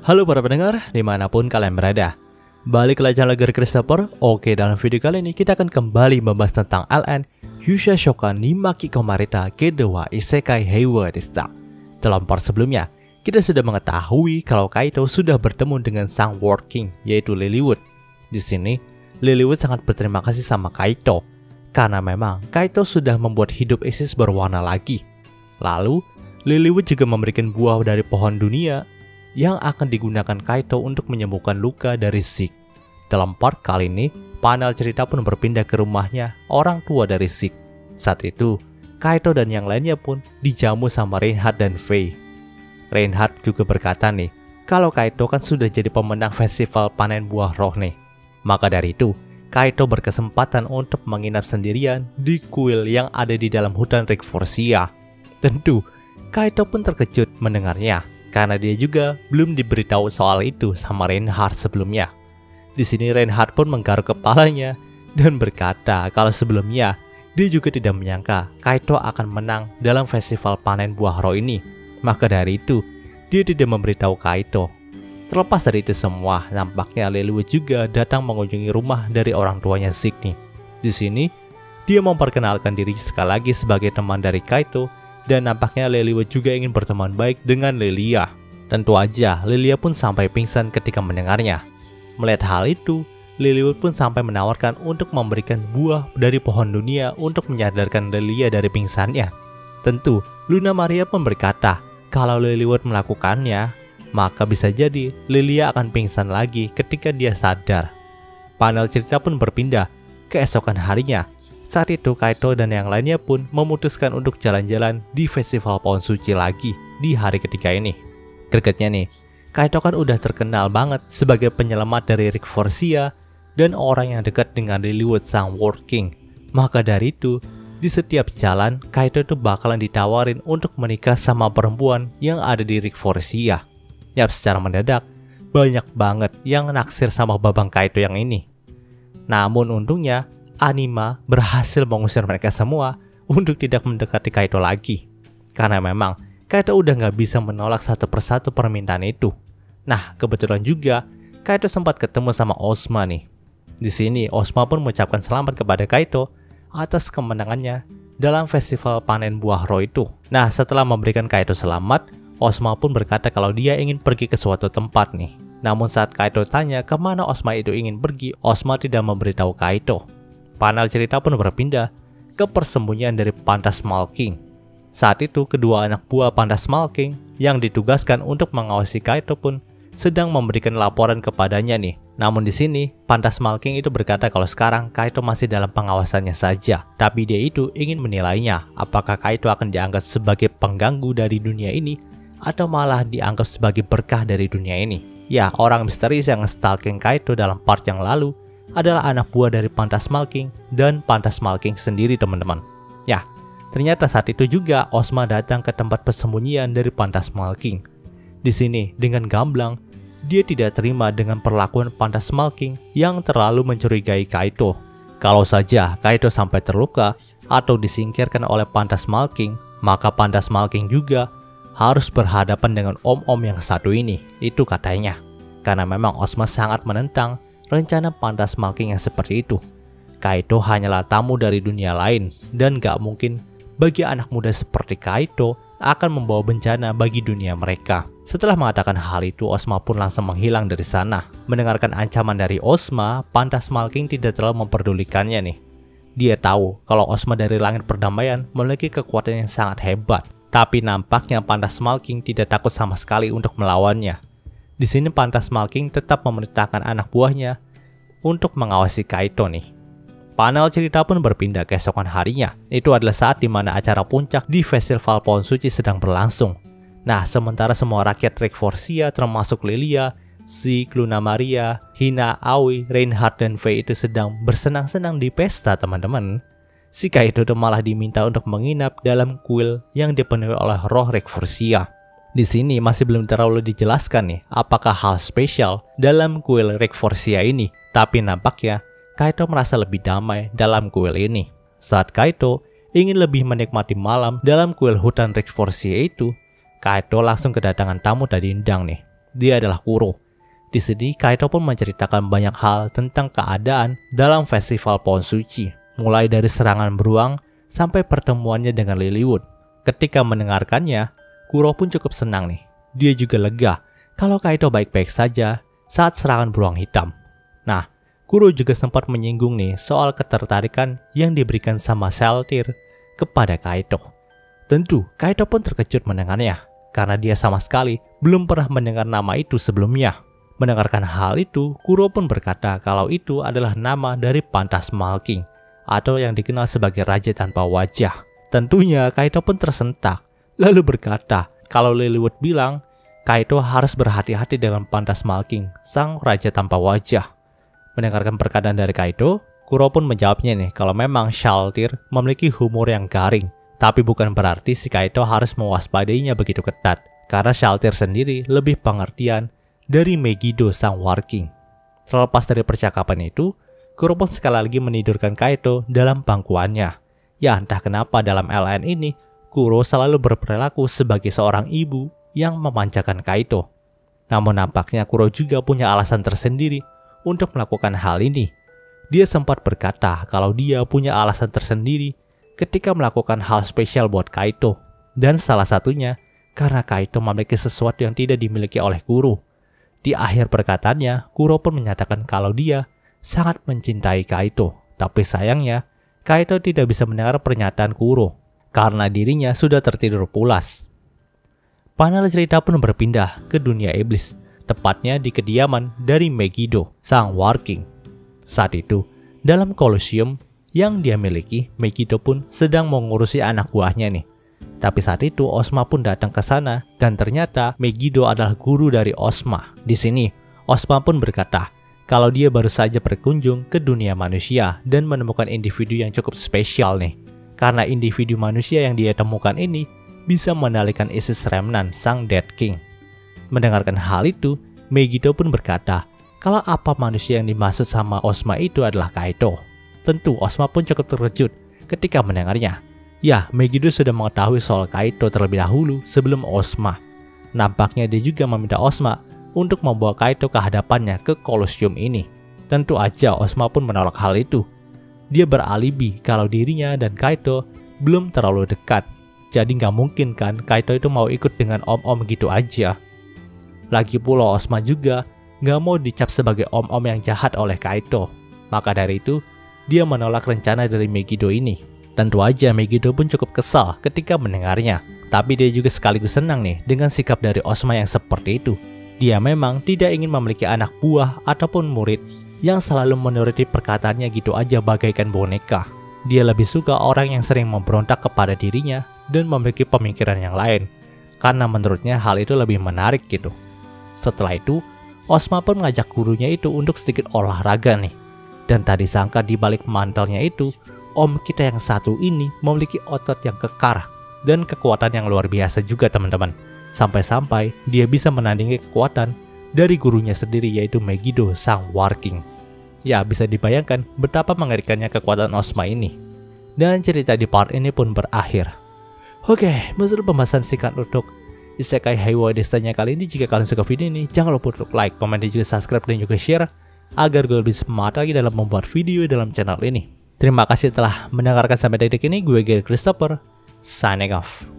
Halo para pendengar, dimanapun kalian berada. Balik lagi lagi Christopher. Oke, dalam video kali ini kita akan kembali membahas tentang LN Yusha Shokan Nimaki Komarita Kedewa Isekai Heiwa Desta. Dalam part sebelumnya, kita sudah mengetahui kalau Kaito sudah bertemu dengan sang World King, yaitu Lilywood. Di sini, Lilywood sangat berterima kasih sama Kaito, karena memang Kaito sudah membuat hidup Isis berwarna lagi. Lalu, Lilywood juga memberikan buah dari pohon dunia yang akan digunakan Kaito untuk menyembuhkan luka dari Zeke. Dalam part kali ini, panel cerita pun berpindah ke rumahnya orang tua dari Zeke. Saat itu, Kaito dan yang lainnya pun dijamu sama Reinhardt dan Faye. Reinhardt juga berkata nih, kalau Kaito kan sudah jadi pemenang festival panen buah roh nih. Maka dari itu, Kaito berkesempatan untuk menginap sendirian di kuil yang ada di dalam hutan Rickforsia. Tentu, Kaito pun terkejut mendengarnya, karena dia juga belum diberitahu soal itu sama Reinhardt sebelumnya. Di sini Reinhardt pun menggaruk kepalanya dan berkata kalau sebelumnya dia juga tidak menyangka Kaito akan menang dalam festival panen buah roh ini. Maka dari itu, dia tidak memberitahu Kaito. Terlepas dari itu semua, nampaknya Lilywood juga datang mengunjungi rumah dari orang tuanya Zeke nih. Di sini, dia memperkenalkan diri sekali lagi sebagai teman dari Kaito. Dan nampaknya Lilywood juga ingin berteman baik dengan Lilia. Tentu aja, Lilia pun sampai pingsan ketika mendengarnya. Melihat hal itu, Lilywood pun sampai menawarkan untuk memberikan buah dari pohon dunia untuk menyadarkan Lilia dari pingsannya. Tentu, Luna Maria pun berkata, kalau Lilywood melakukannya, maka bisa jadi Lilia akan pingsan lagi ketika dia sadar. Panel cerita pun berpindah keesokan harinya. Saat itu Kaito dan yang lainnya pun memutuskan untuk jalan-jalan di festival pohon suci lagi di hari ketiga ini. Gregetnya nih, Kaito kan udah terkenal banget sebagai penyelamat dari Rickforsia dan orang yang dekat dengan Lilywood sang World King. Maka dari itu, di setiap jalan Kaito itu bakalan ditawarin untuk menikah sama perempuan yang ada di Rickforsia. Yap, secara mendadak, banyak banget yang naksir sama babang Kaito yang ini. Namun untungnya, Anima berhasil mengusir mereka semua untuk tidak mendekati Kaito lagi. Karena memang Kaito udah nggak bisa menolak satu persatu permintaan itu. Nah, kebetulan juga Kaito sempat ketemu sama Ozma nih. Di sini Ozma pun mengucapkan selamat kepada Kaito atas kemenangannya dalam festival panen buah roh itu. Nah, setelah memberikan Kaito selamat, Ozma pun berkata kalau dia ingin pergi ke suatu tempat nih. Namun saat Kaito tanya kemana Ozma itu ingin pergi, Ozma tidak memberitahu Kaito. Panel cerita pun berpindah ke persembunyian dari Phantasmal King. Saat itu, kedua anak buah Phantasmal King yang ditugaskan untuk mengawasi Kaito pun sedang memberikan laporan kepadanya nih. Namun di sini, Phantasmal King itu berkata kalau sekarang Kaito masih dalam pengawasannya saja. Tapi dia itu ingin menilainya, apakah Kaito akan dianggap sebagai pengganggu dari dunia ini atau malah dianggap sebagai berkah dari dunia ini. Ya, orang misterius yang stalking Kaito dalam part yang lalu adalah anak buah dari Phantasmal King dan Phantasmal King sendiri, teman-teman. Ya, ternyata saat itu juga Ozma datang ke tempat persembunyian dari Phantasmal King. Di sini, dengan gamblang, dia tidak terima dengan perlakuan Phantasmal King yang terlalu mencurigai Kaito. Kalau saja Kaito sampai terluka atau disingkirkan oleh Phantasmal King, maka Phantasmal King juga harus berhadapan dengan om-om yang satu ini, itu katanya. Karena memang Ozma sangat menentang rencana Phantasmal King yang seperti itu. Kaito hanyalah tamu dari dunia lain dan gak mungkin bagi anak muda seperti Kaito akan membawa bencana bagi dunia mereka. Setelah mengatakan hal itu, Ozma pun langsung menghilang dari sana. Mendengarkan ancaman dari Ozma, Phantasmal King tidak terlalu memperdulikannya nih. Dia tahu kalau Ozma dari langit perdamaian memiliki kekuatan yang sangat hebat. Tapi nampaknya Phantasmal King tidak takut sama sekali untuk melawannya. Di sini Phantasmal King tetap memerintahkan anak buahnya untuk mengawasi Kaito nih. Panel cerita pun berpindah keesokan harinya. Itu adalah saat dimana acara puncak di festival pohon suci sedang berlangsung. Nah, sementara semua rakyat Rickforsia termasuk Lilia, Zeke, Luna Maria, Hina, Aoi, Reinhardt, dan Faye itu sedang bersenang-senang di pesta, teman-teman. Si Kaito itu malah diminta untuk menginap dalam kuil yang dipenuhi oleh roh Rickforsia. Di sini masih belum terlalu dijelaskan nih apakah hal spesial dalam kuil Rickforsia ini. Tapi nampaknya Kaito merasa lebih damai dalam kuil ini. Saat Kaito ingin lebih menikmati malam dalam kuil hutan Rickforsia itu, Kaito langsung kedatangan tamu dari Indang nih. dia adalah Kuro. Di sini Kaito pun menceritakan banyak hal tentang keadaan dalam festival pohon suci, mulai dari serangan beruang sampai pertemuannya dengan Lilywood. Ketika mendengarkannya, Kuro pun cukup senang nih. Dia juga lega kalau Kaito baik-baik saja saat serangan beruang hitam. Nah, Kuro juga sempat menyinggung nih soal ketertarikan yang diberikan sama Saltyr kepada Kaito. Tentu, Kaito pun terkejut mendengarnya, karena dia sama sekali belum pernah mendengar nama itu sebelumnya. Mendengarkan hal itu, Kuro pun berkata kalau itu adalah nama dari pantas Malking, atau yang dikenal sebagai Raja Tanpa Wajah. Tentunya Kaito pun tersentak, lalu berkata kalau Lilywood bilang Kaito harus berhati-hati dengan pantas Malking, sang Raja Tanpa Wajah. Mendengarkan perkataan dari Kaito, Kuro pun menjawabnya nih kalau memang Saltyr memiliki humor yang garing. Tapi bukan berarti si Kaito harus mewaspadainya begitu ketat, karena Saltyr sendiri lebih pengertian dari Megiddo sang War King. Terlepas dari percakapan itu, Kuro pun sekali lagi menidurkan Kaito dalam pangkuannya. Ya entah kenapa dalam LN ini, Kuro selalu berperilaku sebagai seorang ibu yang memanjakan Kaito. Namun nampaknya Kuro juga punya alasan tersendiri untuk melakukan hal ini. Dia sempat berkata kalau dia punya alasan tersendiri ketika melakukan hal spesial buat Kaito. Dan salah satunya karena Kaito memiliki sesuatu yang tidak dimiliki oleh Kuro. Di akhir perkataannya, Kuro pun menyatakan kalau dia sangat mencintai Kaito. Tapi sayangnya, Kaito tidak bisa mendengar pernyataan Kuro karena dirinya sudah tertidur pulas. Panel cerita pun berpindah ke dunia iblis, tepatnya di kediaman dari Megiddo, sang War King. Saat itu, dalam Colosseum yang dia miliki, Megiddo pun sedang mengurusi anak buahnya nih. Tapi saat itu Ozma pun datang ke sana dan ternyata Megiddo adalah guru dari Ozma. Di sini, Ozma pun berkata kalau dia baru saja berkunjung ke dunia manusia dan menemukan individu yang cukup spesial nih. Karena individu manusia yang dia temukan ini bisa mengendalikan Isis Remnant sang Dead King. Mendengarkan hal itu, Megiddo pun berkata kalau apa manusia yang dimaksud sama Ozma itu adalah Kaito. Tentu Ozma pun cukup terkejut ketika mendengarnya. Ya, Megiddo sudah mengetahui soal Kaito terlebih dahulu sebelum Ozma. Nampaknya dia juga meminta Ozma untuk membawa Kaito ke hadapannya ke Colosseum ini. Tentu aja Ozma pun menolak hal itu. Dia beralibi kalau dirinya dan Kaito belum terlalu dekat. Jadi nggak mungkin kan Kaito itu mau ikut dengan om-om gitu aja. Lagi pula Ozma juga nggak mau dicap sebagai om-om yang jahat oleh Kaito. Maka dari itu, dia menolak rencana dari Megiddo ini. Tentu aja Megiddo pun cukup kesal ketika mendengarnya. Tapi dia juga sekaligus senang nih dengan sikap dari Ozma yang seperti itu. Dia memang tidak ingin memiliki anak buah ataupun murid yang selalu menuruti perkataannya gitu aja bagaikan boneka. Dia lebih suka orang yang sering memberontak kepada dirinya dan memiliki pemikiran yang lain. Karena menurutnya hal itu lebih menarik gitu. Setelah itu, Ozma pun mengajak gurunya itu untuk sedikit olahraga nih. Dan tadi sangka di balik mantelnya itu, om kita yang satu ini memiliki otot yang kekar dan kekuatan yang luar biasa juga teman-teman. Sampai-sampai dia bisa menandingi kekuatan dari gurunya sendiri yaitu Megiddo sang War King. Ya bisa dibayangkan betapa mengerikannya kekuatan Ozma ini. Dan cerita di part ini pun berakhir. Oke, menurut pembahasan singkat untuk Isekai Heiwa Destanya kali ini. Jika kalian suka video ini, jangan lupa untuk like, komen, dan juga subscribe dan juga share agar gue lebih semangat lagi dalam membuat video dalam channel ini. Terima kasih telah mendengarkan sampai detik ini. Gue Gary Christopher, signing off.